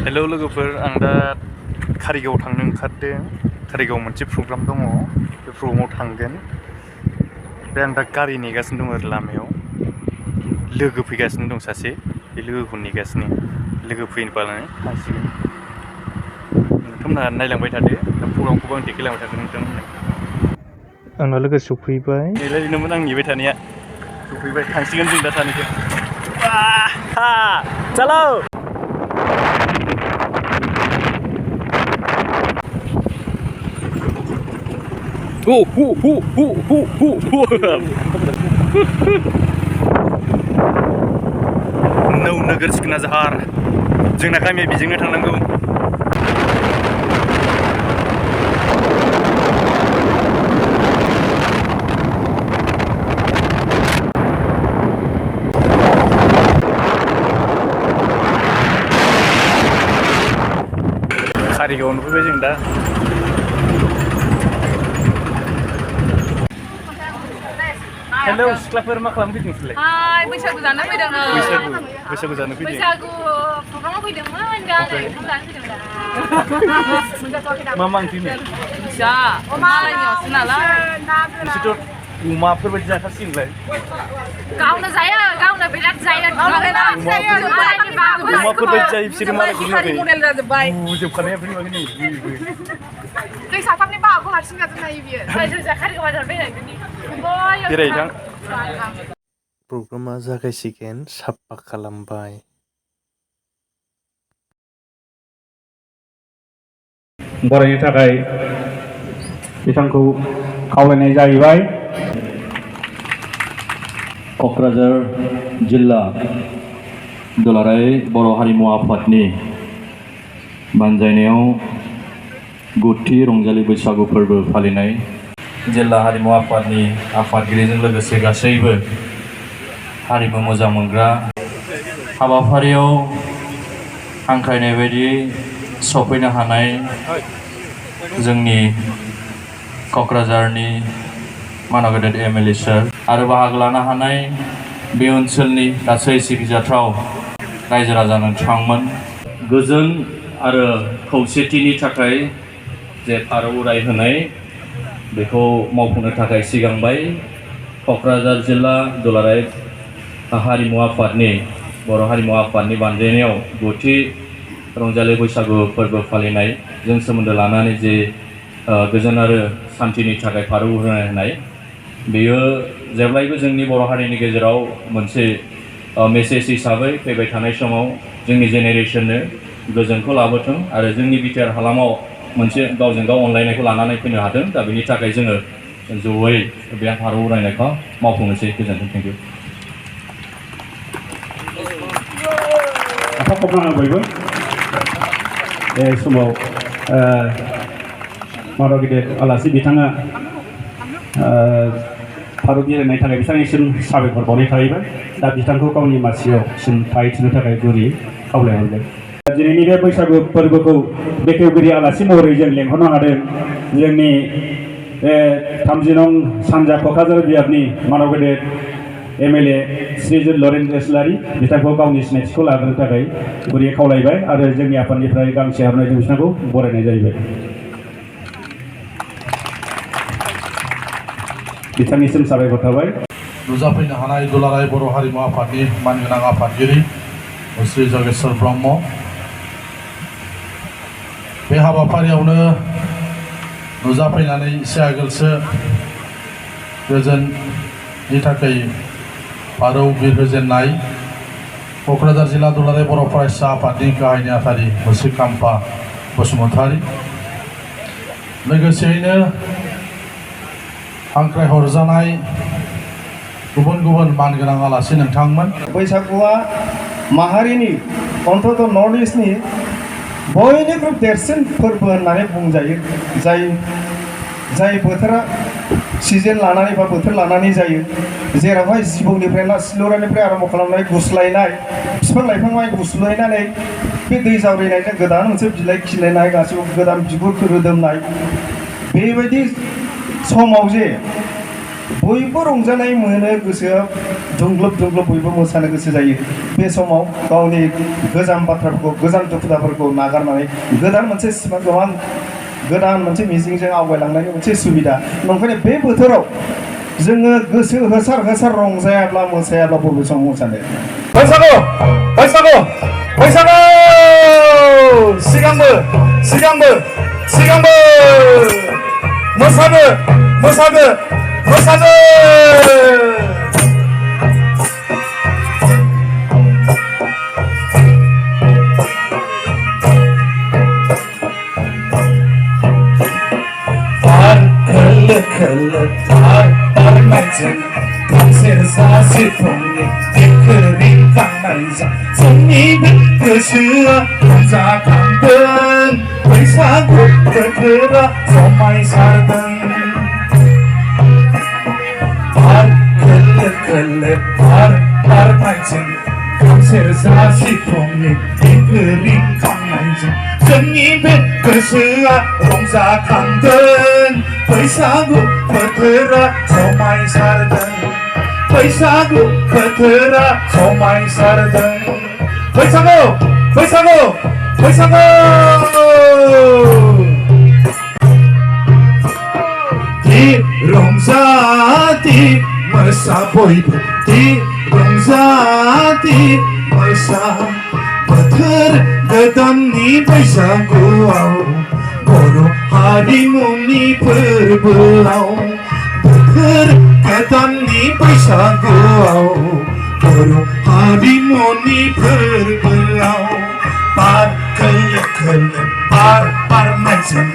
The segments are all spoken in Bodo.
हेलौ लोगोफोर, आं दा कारिगाव थांनो ओंखारदों। कारिगाव मोनसे प्रग्राम दङ, बे प्रग्रामाव थांगोन। ओमफ्राय आं दा गारि नेगासिनो दं आरो लामायाव। लोगो फैगासिनो दं सासे, बे लोगोखौ नेगासिनो। लोगो फैबानो थांसिगोन। नोंथांमोनहा नायलांबाय थादो, दा प्रग्रामखौबो आं देखायलांबाय थागोन नोंथांमोननो। आंना लोगो सफैबाय। नेलायदोंमोन आं नेबाय थानाया। सफैबाय, थांसिगोन जों दा सानैजों। चलो। नौ नोगोर सिखोना जाहार, जोंना गामिया बेजोंनो थांनांगौ। कारिगाव नुफैबाय जों दा। हेलौ सिख्लाफोर, मा खालामनो फैदों नोंसोरलाय? हाय, बैसागु जानो फैदों। बैसागु जानो फैदों। बैसागु प्रग्रामाव फैदोंमोन, दा नै ओंखाम जानो फैदों दा। मा ओंख्रिनो? जा मालायनियावसो नालाय। नोंसोरथ' अमाफोर बायदि जाखासिगोनलाय। गावनो जायो, गावनो बिराद जायो। अमाफोर बायदि जायो बिसोरो, मालायखौ नुवाखै? बुजोबखानाया ओमफ्राय नुवाखै नै बेबो। जों साथामनि बाहागो हारसिं जाजोबनो हायो बियो। जों कारिगाव बाजार बेरायगोन। बेरायहैथां। प्रग्रामा जागायसिगोन, साफा खालामबाय। बरायनो थाखाय बिथांखौ खावलायनाय जाहैबाय। क'क्राझार जिल्ला दुलाराय बर' हारिमु आफादनि बानजायनायाव गुथि रंजालि बैसागु फोरबो फालिनाय जिल्ला हारिमु आफादनि आफादगिरिजों लोगोसे गासैबो हारिमु मोजां मोनग्रा हाबाफारियाव हांख्रायनाय बायदि सफैनो हानाय जोंनि क'क्राझारनि मानगोदेर एमएलए सार आरो बाहागो लानो हानाय बे ओनसोलनि गासै सिबिजाथाव रायजो राजा नोंथांमोन, गोजोन आरो खौसेथिनि थाखाय जे फारौ उरायहोनाय बेखौ मावफुंनो थाखाय सिगांबाय। क'क्राझार जिल्ला दुलाराय हारिमु आफादनि बर' हारिमु आफादनि बानजायनायाव गुथि रंजालि बैसागु फोरबो फालिनायजों सोमोन्दो लानानै जे गोजोन आरो सान्थिनि थाखाय फारौ उरायहोनाय, बेयो जेब्लायबो जोंनि बर' हारिनि गेजेराव मोनसे मेसेज हिसाबै फैबाय थानाय समाव जोंनि जेनेरेसननो गोजोनखौ लाबोथों आरो जोंनि बिटिआर हालामाव मोनसे गावजों गाव अनलायनायखौ लानानै फैनो हादों। दा बेनि थाखाय जोङो जयै बे फारौ उरायनायखौ मावफुंनोसै। गोजोन्थों। Thank you. बयबो बे समाव माराव गिदिर आलासि बिथाङा फारौ बिरहोनायनि थाखाय बिथांनिसिम साबायखर बावनाय थाहैबाय। दा बिथांखौ गावनि मासियावसिम थाहैथनो थाखाय गुरै खावलायहरबाय। दिनैनि बे बैसागु फोरबोखौ बेखेवगिरि आलासि महरै जों लेंहरनो हादों जोंनि 30 नं सानजा क'क्राझार बियाबनि मानव गेदेर एमएलए श्रीजुत लरेनजो इस्लारि बिथांखौ गावनि सिनायथिखौ लाग्रोनो थाखाय गुरै खावलायबाय आरो जोंनि आफादनिफ्राय गांसे आर'नाइजों बिथांखौ बरायनाय जाहैबाय। बिथांनिसिम साबायखर थाबाय। नुजाफैनो हानाय दुलाराय बर' हारिमु आफादनि मानगोनां आफादगिरि श्री जगेश्वर ब्रह्म, बे हाबाफारियावनो नुजाफैनानै एसे आगोलसो गोजोननि थाखाय फारौ बिरहोजेननाय क'क्राझार जिल्ला दुलाराय बर' फरायसा आफादनि गाहाय नेहाथारि मुस्रिकाम्पा बसुमतारी, लोगोसेयैनो हांख्राय हरजानाय गुबुन गुबुन मानगोनां आलासि नोंथांमोन। बैसागुआ माहारिनि अन्थत नर्थ इस्टनि बयनिख्रुइ देरसिन फोरबो होननानै बुंजायो। जाय बोथोरा सिजन लानानै बा बोथोर लानानै जायो, जेरावहाय जिबौनिफ्राय सिलुरानिफ्राय आरम्भ खालामनाय गुस्लायनाय, बिफां लाइफाङाव गुस्लायनानै बे दै जावरिनायजों गोदान मोनसे बिलाइ खिलिनाय, गासैबो गोदान बिगुर रोदोमनाय, बेबायदि समाव जे बयबो रंजानाय मोनो गोसोआ दुंग्लोब दुंग्लोब बयबो मोसानो गोसो जायो बे समाव गावनि गोजाम बाथ्राफोरखौ गोजाम दुखुदाफोरखौ नागारनानै गोदान मोनसे सिमां गोबां गोदान मोनसे मिजिंजों आवगायलांनायनि मोनसे सुबिदा ओंखायनो बे बोथोराव जोङो गोसो होसार होसार रंजायाब्ला मोसायाब्ला बबे समाव मोसानो बैसागु बैसागु बैसागु सिगांबो सिगांबो सिगांबो मोसानो मोसानो मोसानो खोलो खोलो बारनायजों गांसे सासे फुंनि देंखो रिंखांनायजों जोंनि बे गोसोआ रंजाखांदों बैसागु बोथोरा समायसारदों खोलो खोलो बारनायजों गांसे सासे फुंनि देंखो रिंखांनायजों जोंनि बे गोसोआ रंजाखांदों बैसागु बोथोरा समायसारदों बैसागु बोथोरा समायसारदों बैसागु बैसागु बैसागु di रंजाति मोसा बयबो di रंजाति मोसा बोथोर गोदाननि बैसागुआव बर' हारिमुनि फोरबोआव बोथोर गोदाननि बैसागुआव बर' हारिमुनि फोरबोआव बार खोलो खोलो बारनायजों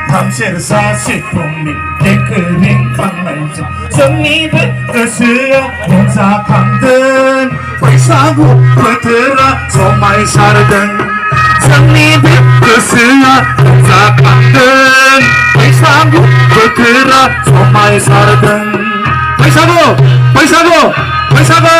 खाम सेरजा सिफुंनि देंखो रिंखांनायजों जोंनि बे गोसोआ रंजाखांदों बैसागु बोथोरा समायसारदों जोंनि बे गोसोआ रंजाखांदों बैसागु बोथोरा समायसारदों बैसागु बैसागु बैसागु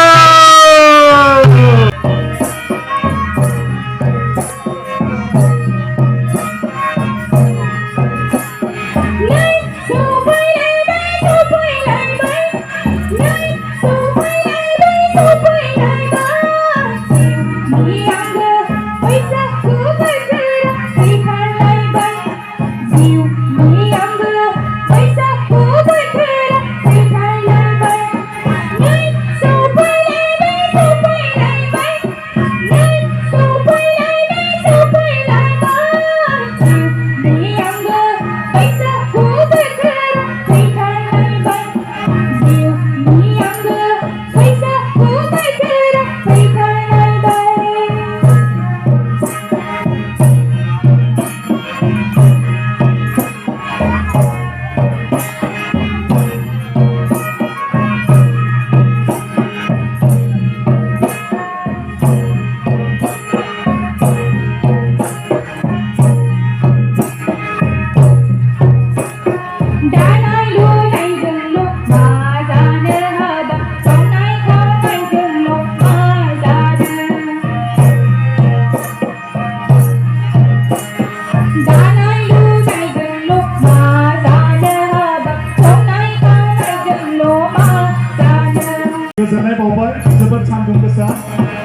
गोजोननाय बावबाय जोबोद सान्दुं गोसा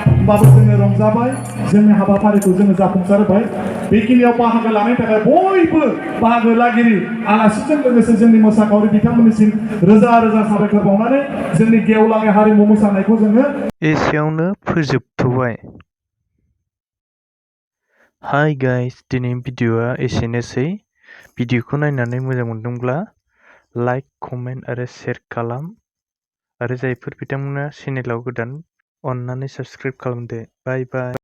होमबाबो जोङो रंजाबाय जोंनि हाबाफारिखौ जोङो जाफुंसार होबाय बेखिनियाव बाहागो लानायनि थाखाय बयबो बाहागो लागिरि आलासिजों लोगोसे जोंनि मोसाखावरि बिथांमोननिसिम रोजा रोजा साबायखर बावनानै जोंनि गेवलाङि हारिमु मोसानायखौ जोङो एसेयावनो फोजोबथ'बाय। हाय गाइस, दिनैनि भिडिअ'आ एसेनोसै। भिडिअ'खौ नायनानै मोजां मोनदोंब्ला लाइक, कमेन्ट आरो शेयार खालाम। आरो जायफोर बिथांमोना चेनेलाव गोदान, अन्नानै साबस्क्राइब खालामदो। बाय बाय।